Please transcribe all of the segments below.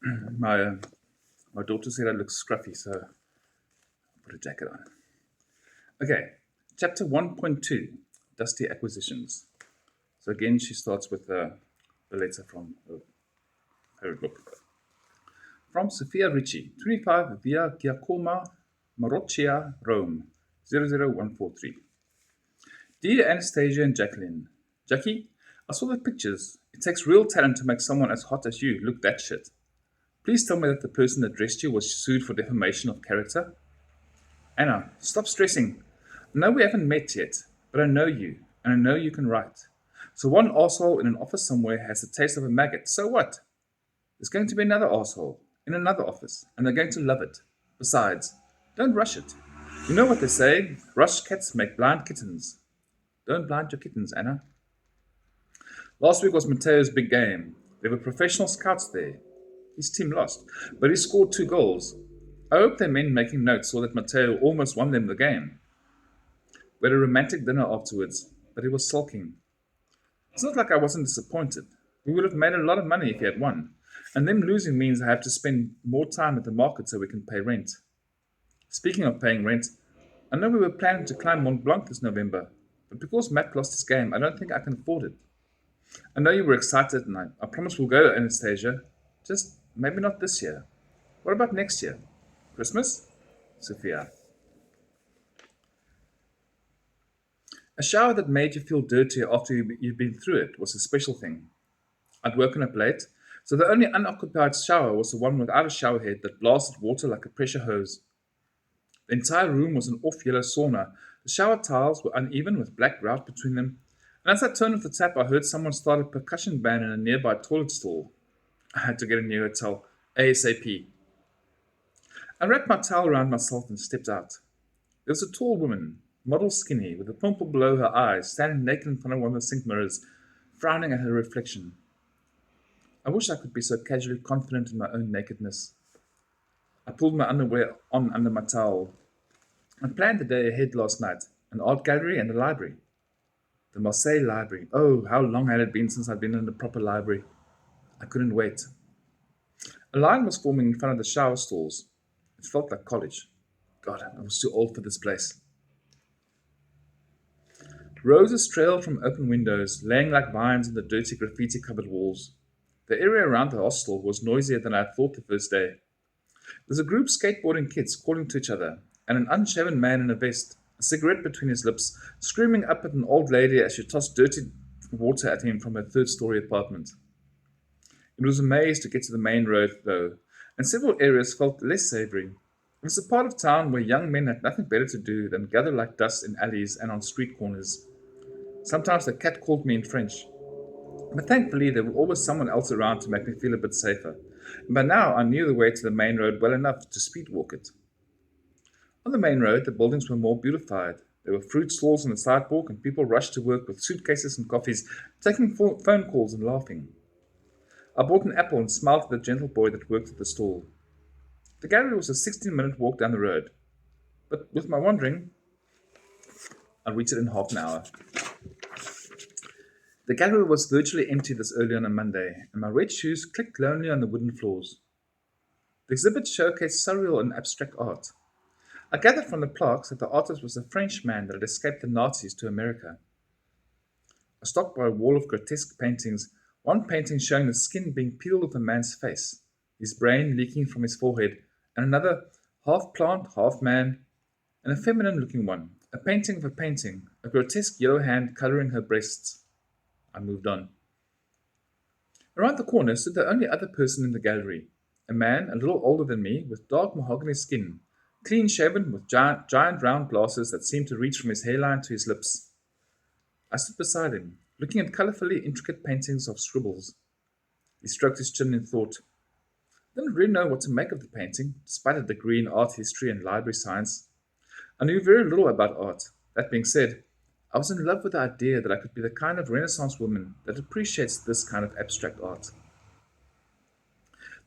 My my daughter said I look scruffy, so I put a jacket on. Okay, chapter 1.2, Dusty Acquisitions. So again, she starts with the letter from her book. From Sophia Ricci, 25 Via Giacomo Maroccia, Rome, 00143. Dear Anastasia and Jacqueline, Jackie, I saw the pictures. It takes real talent to make someone as hot as you look that shit. Please tell me that the person that dressed you was sued for defamation of character. Anna, stop stressing. I know we haven't met yet, but I know you, and I know you can write. So one asshole in an office somewhere has the taste of a maggot. So what? There's going to be another asshole in another office, and they're going to love it. Besides, don't rush it. You know what they say, rushed cats make blind kittens. Don't blind your kittens, Anna. Last week was Mateo's big game. There were professional scouts there. His team lost, but he scored 2 goals. I hope the men making notes saw that Mateo almost won them the game. We had a romantic dinner afterwards, but he was sulking. It's not like I wasn't disappointed. We would have made a lot of money if he had won, and them losing means I have to spend more time at the market so we can pay rent. Speaking of paying rent, I know we were planning to climb Mont Blanc this November, but because Matt lost his game, I don't think I can afford it. I know you were excited, and I promise we'll go, Anastasia. Just maybe not this year. What about next year? Christmas? Sophia. A shower that made you feel dirty after you'd been through it was a special thing. I'd woken up late, so the only unoccupied shower was the one without a shower head that blasted water like a pressure hose. The entire room was an off yellow sauna. The shower tiles were uneven with black grout between them, and as I turned off the tap, I heard someone start a percussion band in a nearby toilet stall. I had to get a new hotel ASAP. I wrapped my towel around myself and stepped out. There was a tall woman, model skinny, with a pimple below her eyes, standing naked in front of one of the sink mirrors, frowning at her reflection. I wish I could be so casually confident in my own nakedness. I pulled my underwear on under my towel. I planned the day ahead last night, an art gallery and a library. The Marseille Library. Oh, how long had it been since I'd been in a proper library? I couldn't wait. A line was forming in front of the shower stalls. It felt like college. God, I was too old for this place. Roses trailed from open windows, laying like vines on the dirty graffiti covered walls. The area around the hostel was noisier than I had thought the first day. There's a group skateboarding kids calling to each other, and an unshaven man in a vest, a cigarette between his lips, screaming up at an old lady as she tossed dirty water at him from her third-story apartment. It was a maze to get to the main road, though, and several areas felt less savory. It was a part of town where young men had nothing better to do than gather like dust in alleys and on street corners. Sometimes the cat called me in French, but thankfully there was always someone else around to make me feel a bit safer. And by now I knew the way to the main road well enough to speed walk it. On the main road, the buildings were more beautified. There were fruit stalls on the sidewalk, and people rushed to work with suitcases and coffees, taking phone calls and laughing. I bought an apple and smiled at the gentle boy that worked at the stall. The gallery was a 16-minute walk down the road, but with my wandering, I reached it in half an hour. The gallery was virtually empty this early on a Monday, and my red shoes clicked lonely on the wooden floors. The exhibit showcased surreal and abstract art. I gathered from the plaques that the artist was a Frenchman that had escaped the Nazis to America. I stopped by a wall of grotesque paintings, one painting showing the skin being peeled off a man's face, his brain leaking from his forehead, and another, half plant, half man, and a feminine looking one, a painting of a painting, a grotesque yellow hand coloring her breasts. I moved on. Around the corner stood the only other person in the gallery, a man a little older than me with dark mahogany skin, clean shaven with giant round glasses that seemed to reach from his hairline to his lips. I stood beside him, looking at colorfully intricate paintings of scribbles. He stroked his chin in thought. I didn't really know what to make of the painting, despite a degree in art history and library science. I knew very little about art. That being said, I was in love with the idea that I could be the kind of Renaissance woman that appreciates this kind of abstract art.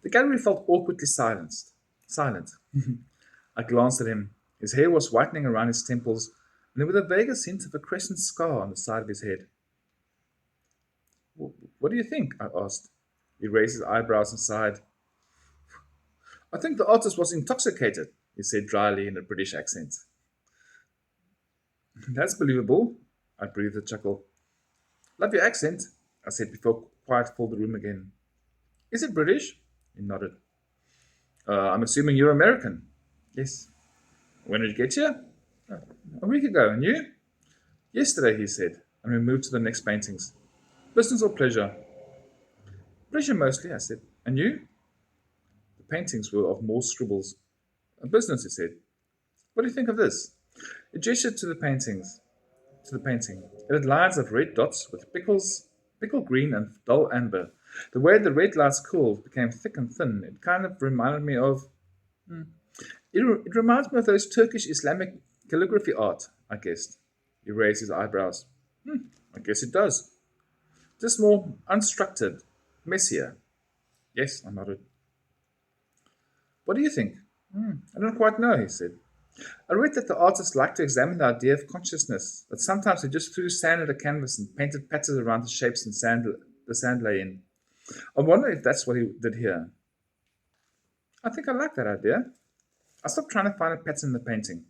The gallery felt awkwardly silent. I glanced at him. His hair was whitening around his temples, and there was a vague hint of a crescent scar on the side of his head. What do you think? I asked. He raised his eyebrows and sighed. I think the artist was intoxicated, he said dryly in a British accent. That's believable, I breathed a chuckle. Love your accent, I said before quiet filled the room again. Is it British? He nodded. I'm assuming you're American. Yes. When did you get here? "Uh, A week ago, and you? Yesterday, he said, and we moved to the next paintings. Business or pleasure? Pleasure mostly, I said. And you? The paintings were of more scribbles. A business, he said. What do you think of this? He gestured to the painting. It had lines of red dots with pickle green and dull amber. The way the red lights cooled became thick and thin. It kind of reminded me of. It reminds me of those Turkish Islamic calligraphy art, I guessed. He raised his eyebrows. I guess it does. Just more unstructured, messier. Yes, I nodded. What do you think? I don't quite know, he said. I read that the artists like to examine the idea of consciousness, that sometimes they just threw sand at a canvas and painted patterns around the shapes and the sand lay in. I wonder if that's what he did here. I think I like that idea. I stopped trying to find a pattern in the painting.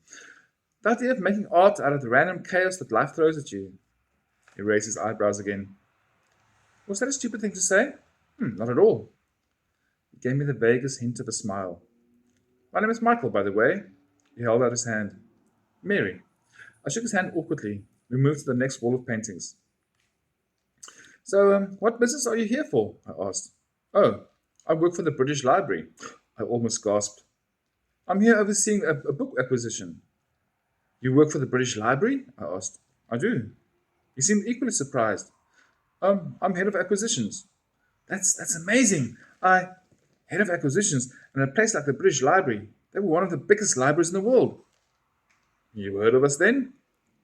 The idea of making art out of the random chaos that life throws at you. He raised his eyebrows again. Was that a stupid thing to say? Not at all. He gave me the vaguest hint of a smile. My name is Michael, by the way. He held out his hand. Mary. I shook his hand awkwardly. We moved to the next wall of paintings. So, what business are you here for? I asked. Oh, I work for the British Library. I almost gasped. I'm here overseeing a book acquisition. You work for the British Library? I asked. I do. He seemed equally surprised. I'm head of acquisitions. That's amazing. Head of acquisitions, in a place like the British Library. They were one of the biggest libraries in the world. You heard of us then?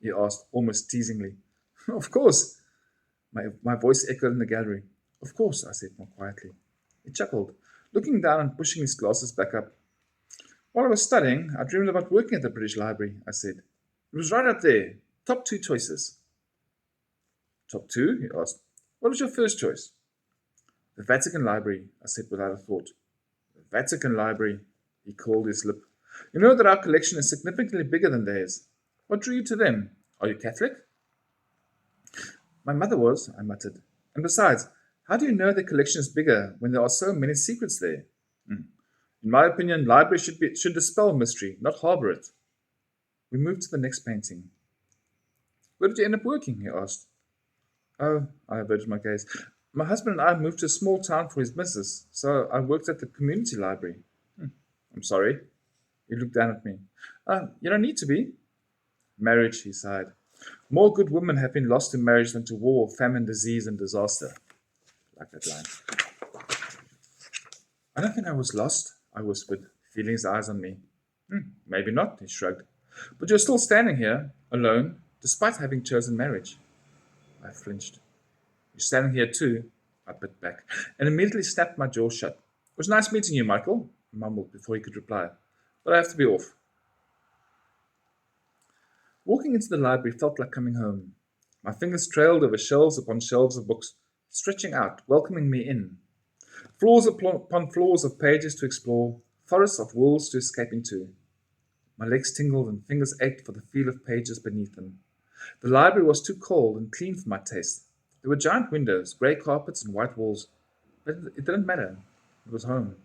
He asked, almost teasingly. Of course. My voice echoed in the gallery. Of course, I said more quietly. He chuckled, looking down and pushing his glasses back up. While I was studying, I dreamed about working at the British Library, I said. It was right up there. Top two choices. Top two? He asked. What was your first choice? The Vatican Library, I said without a thought. The Vatican Library, he called his lip. You know that our collection is significantly bigger than theirs. What drew you to them? Are you Catholic? My mother was, I muttered. And besides, how do you know the collection is bigger when there are so many secrets there? In my opinion, libraries should dispel mystery, not harbour it. We moved to the next painting. Where did you end up working? He asked. Oh, I averted my gaze. My husband and I moved to a small town for his business, so I worked at the community library. I'm sorry. He looked down at me. You don't need to be. Marriage, he sighed. More good women have been lost to marriage than to war, famine, disease, and disaster. Like that line. I don't think I was lost, I whispered, feeling his eyes on me. Maybe not, he shrugged. But you're still standing here, alone, despite having chosen marriage. I flinched. You're standing here too, I bit back, and immediately snapped my jaw shut. It was nice meeting you, Michael, I mumbled before he could reply. But I have to be off. Walking into the library felt like coming home. My fingers trailed over shelves upon shelves of books, stretching out, welcoming me in. Floors upon floors of pages to explore, forests of worlds to escape into. My legs tingled and fingers ached for the feel of pages beneath them. The library was too cold and clean for my taste. There were giant windows, grey carpets, and white walls. But it didn't matter. It was home.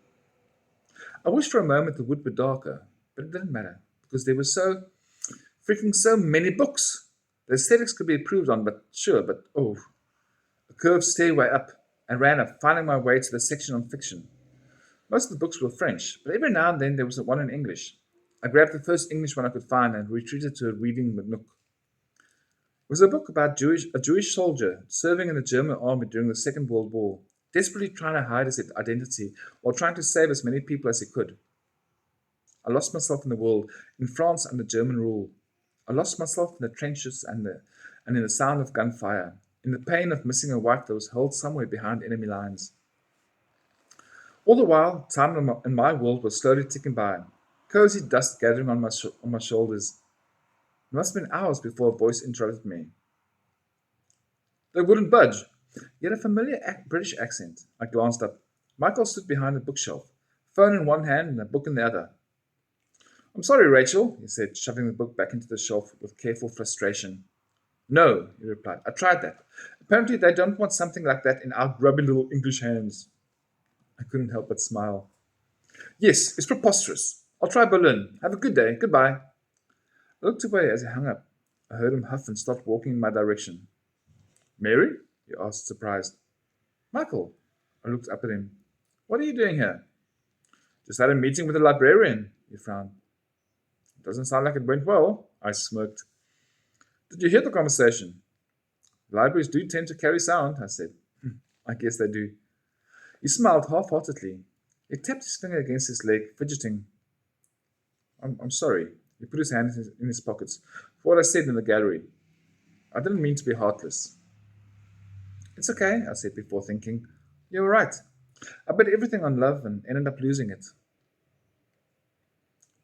I wished for a moment the wood were darker, but it didn't matter, because there were so many books. The aesthetics could be improved on, but a curved stairway up, and ran up, finding my way to the section on fiction. Most of the books were French, but every now and then there was one in English. I grabbed the first English one I could find and retreated to a reading nook. It was a book about a Jewish soldier serving in the German army during the Second World War, desperately trying to hide his identity while trying to save as many people as he could. I lost myself in the world, in France under German rule. I lost myself in the trenches and in the sound of gunfire, in the pain of missing a wife that was held somewhere behind enemy lines. All the while, time in my world was slowly ticking by, cozy dust gathering on my shoulders. It must have been hours before a voice interrupted me. They wouldn't budge. He had a familiar British accent. I glanced up. Michael stood behind a bookshelf, phone in one hand and a book in the other. I'm sorry, Rachel, he said, shoving the book back into the shelf with careful frustration. No, he replied. I tried that. Apparently they don't want something like that in our grubby little English hands. I couldn't help but smile. Yes, it's preposterous. I'll try Berlin. Have a good day. Goodbye. I looked away as he hung up. I heard him huff and start walking in my direction. Mary? He asked, surprised. Michael. I looked up at him. What are you doing here? Just had a meeting with the librarian, he frowned. Doesn't sound like it went well, I smirked. Did you hear the conversation? Libraries do tend to carry sound, I said. I guess they do. He smiled half-heartedly. He tapped his finger against his leg, fidgeting. I'm sorry. He put his hands in his pockets. For what I said in the gallery. I didn't mean to be heartless. It's okay, I said before thinking. You were right. I bet everything on love and ended up losing it.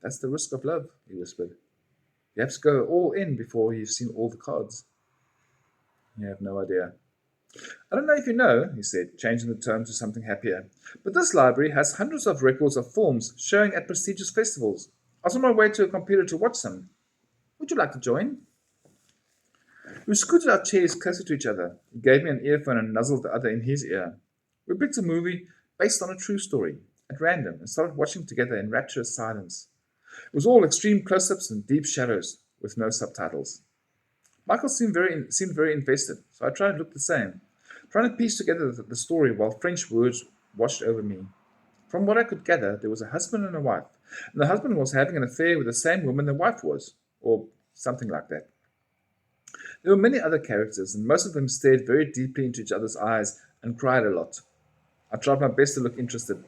That's the risk of love, he whispered. You have to go all in before you've seen all the cards. You have no idea. I don't know if you know, he said, changing the tone to something happier, but this library has hundreds of records of films showing at prestigious festivals. I was on my way to a computer to watch some. Would you like to join? We scooted our chairs closer to each other. He gave me an earphone and nuzzled the other in his ear. We picked a movie based on a true story, at random, and started watching together in rapturous silence. It was all extreme close-ups and deep shadows, with no subtitles. Michael seemed very invested, so I tried to look the same, trying to piece together the story while French words washed over me. From what I could gather, there was a husband and a wife, and the husband was having an affair with the same woman the wife was, or something like that. There were many other characters, and most of them stared very deeply into each other's eyes and cried a lot. I tried my best to look interested.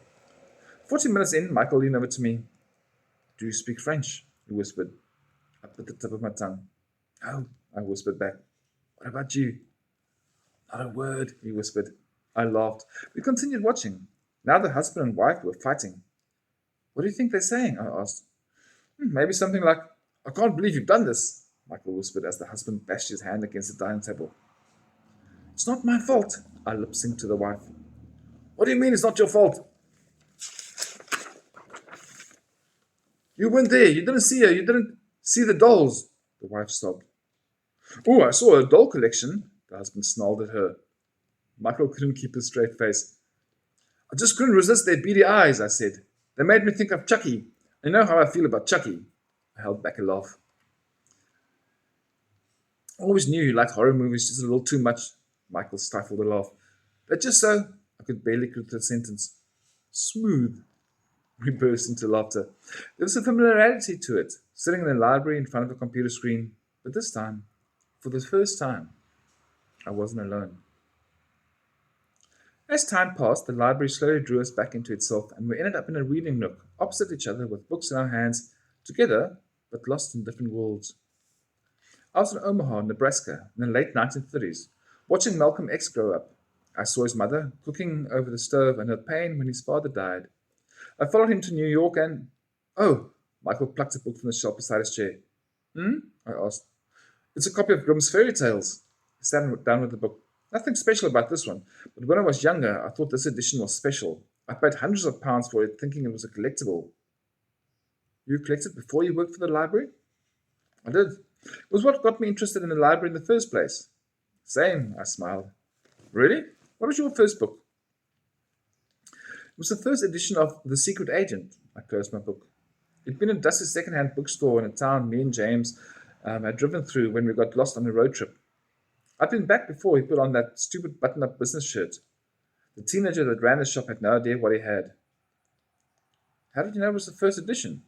40 minutes in, Michael leaned over to me. Do you speak French? He whispered. I bit the tip of my tongue. No, I whispered back. What about you? Not a word, he whispered. I laughed. We continued watching. Now the husband and wife were fighting. What do you think they're saying? I asked. Maybe something like, I can't believe you've done this, Michael whispered as the husband bashed his hand against the dining table. It's not my fault, I lip-synced to the wife. What do you mean it's not your fault? You weren't there. You didn't see her. You didn't see the dolls, the wife sobbed. Oh, I saw a doll collection, the husband snarled at her. Michael couldn't keep a straight face. I just couldn't resist their beady eyes, I said. They made me think of Chucky. I know how I feel about Chucky. I held back a laugh. I always knew you liked horror movies just a little too much. Michael stifled a laugh. But just so, I could barely complete the sentence. Smooth. We burst into laughter. There was a familiarity to it, sitting in the library in front of a computer screen. But this time, for the first time, I wasn't alone. As time passed, the library slowly drew us back into itself, and we ended up in a reading nook, opposite each other with books in our hands, together, but lost in different worlds. I was in Omaha, Nebraska, in the late 1930s, watching Malcolm X grow up. I saw his mother cooking over the stove and her pain when his father died. I followed him to New York and... Oh, Michael plucked a book from the shelf beside his chair. I asked. It's a copy of Grimm's Fairy Tales. He sat down with the book. Nothing special about this one, but when I was younger, I thought this edition was special. I paid hundreds of pounds for it, thinking it was a collectible. You collected before you worked for the library? I did. It was what got me interested in the library in the first place. Same, I smiled. Really? What was your first book? It was the first edition of The Secret Agent. I closed my book. It'd been in Dusty's second-hand bookstore in a town me and James had driven through when we got lost on a road trip. I'd been back before he put on that stupid button-up business shirt. The teenager that ran the shop had no idea what he had. How did you know it was the first edition?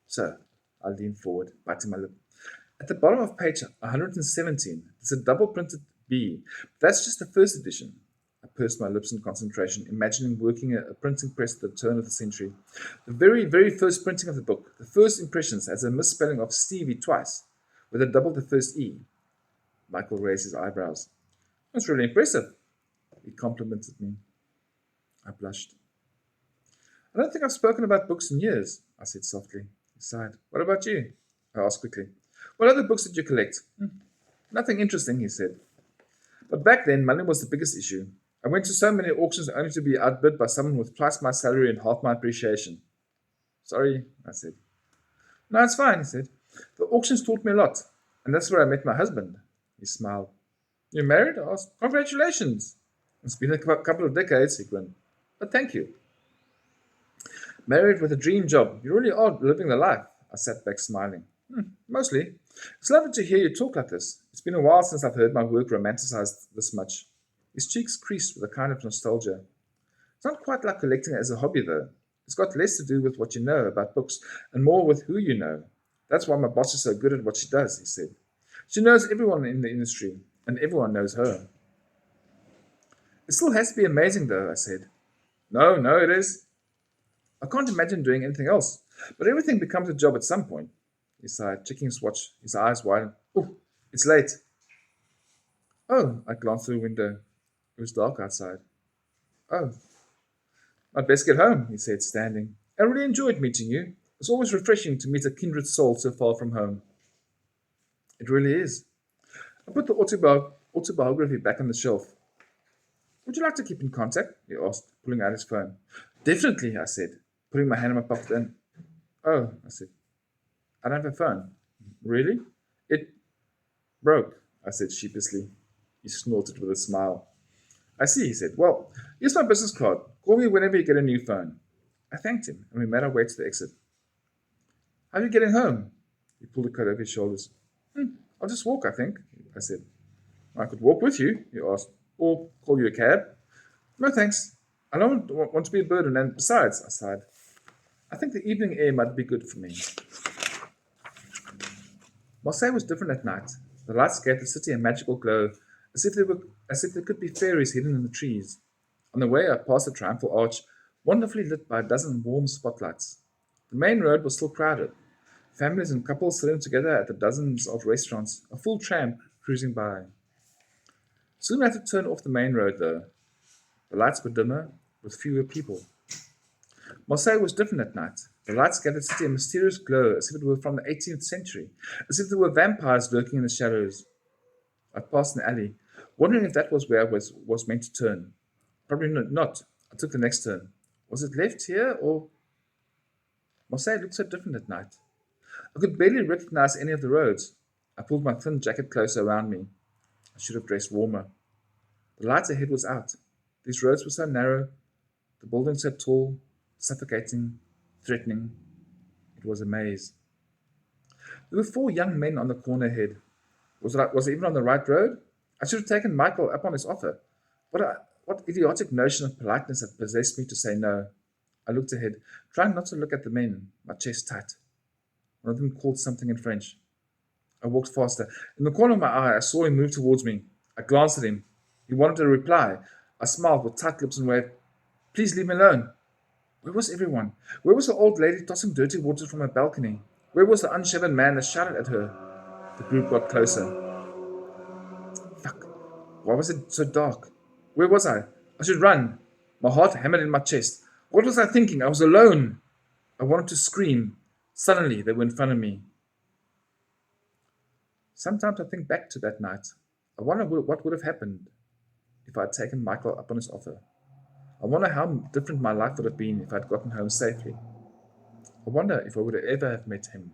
So, I leaned forward, biting my lip. At the bottom of page 117, there's a double-printed B. That's just the first edition. I pursed my lips in concentration, imagining working a printing press at the turn of the century. The very, very first printing of the book, the first impressions, has a misspelling of Stevie twice, with a double the first E. Michael raised his eyebrows. That's really impressive. He complimented me. I blushed. I don't think I've spoken about books in years, I said softly. He sighed. What about you? I asked quickly. What other books did you collect? Nothing interesting, he said. But back then, money was the biggest issue. I went to so many auctions only to be outbid by someone with twice my salary and half my appreciation. Sorry, I said. No, it's fine, he said. The auctions taught me a lot, and that's where I met my husband. He smiled. You're married? I asked. Congratulations. It's been a couple of decades, he grinned. But thank you. Married with a dream job. You really are living the life. I sat back smiling. Mostly. It's lovely to hear you talk like this. It's been a while since I've heard my work romanticized this much. His cheeks creased with a kind of nostalgia. It's not quite like collecting as a hobby, though. It's got less to do with what you know about books and more with who you know. That's why my boss is so good at what she does, he said. She knows everyone in the industry, and everyone knows her. It still has to be amazing, though, I said. No, no, it is. I can't imagine doing anything else. But everything becomes a job at some point. He sighed, checking his watch, his eyes widened. Oh, it's late. Oh, I glanced through the window. It was dark outside. Oh, I'd best get home, he said, standing. I really enjoyed meeting you. It's always refreshing to meet a kindred soul so far from home. It really is. I put the autobiography back on the shelf. Would you like to keep in contact? He asked, pulling out his phone. Definitely, I said, putting my hand in my pocket and... Oh, I said, I don't have a phone. Really? It broke, I said sheepishly. He snorted with a smile. I see, he said. Well, here's my business card. Call me whenever you get a new phone. I thanked him, and we made our way to the exit. How are you getting home? He pulled the coat over his shoulders. I'll just walk, I think, I said. I could walk with you, he asked, or call you a cab. No, thanks. I don't want to be a burden, and besides, I sighed, I think the evening air might be good for me. Marseille was different at night. The lights gave the city a magical glow, as if there could be fairies hidden in the trees. On the way I passed the triumphal arch, wonderfully lit by a dozen warm spotlights. The main road was still crowded. Families and couples sitting together at the dozens of restaurants, a full tram cruising by. Soon I had to turn off the main road, though. The lights were dimmer, with fewer people. Marseille was different at night. The lights gave the city a mysterious glow, as if it were from the 18th century, as if there were vampires lurking in the shadows. I passed an alley, wondering if that was where I was meant to turn. Probably not. I took the next turn. Was it left here, or... Marseille looked so different at night. I could barely recognize any of the roads. I pulled my thin jacket closer around me. I should have dressed warmer. The light ahead was out. These roads were so narrow, the buildings so tall, suffocating, threatening. It was a maze. There were 4 young men on the corner ahead. Was it even on the right road? I should have taken Michael up on his offer. What idiotic notion of politeness had possessed me to say no? I looked ahead, trying not to look at the men, my chest tight. One of them called something in French. I walked faster. In the corner of my eye, I saw him move towards me. I glanced at him. He wanted a reply. I smiled with tight lips and waved, Please leave me alone. Where was everyone? Where was the old lady tossing dirty water from her balcony? Where was the unshaven man that shouted at her? The group got closer. Fuck. Why was it so dark? Where was I? I should run. My heart hammered in my chest. What was I thinking? I was alone. I wanted to scream. Suddenly, they were in front of me. Sometimes I think back to that night. I wonder what would have happened if I had taken Michael up on his offer. I wonder how different my life would have been if I had gotten home safely. I wonder if I would have ever have met him.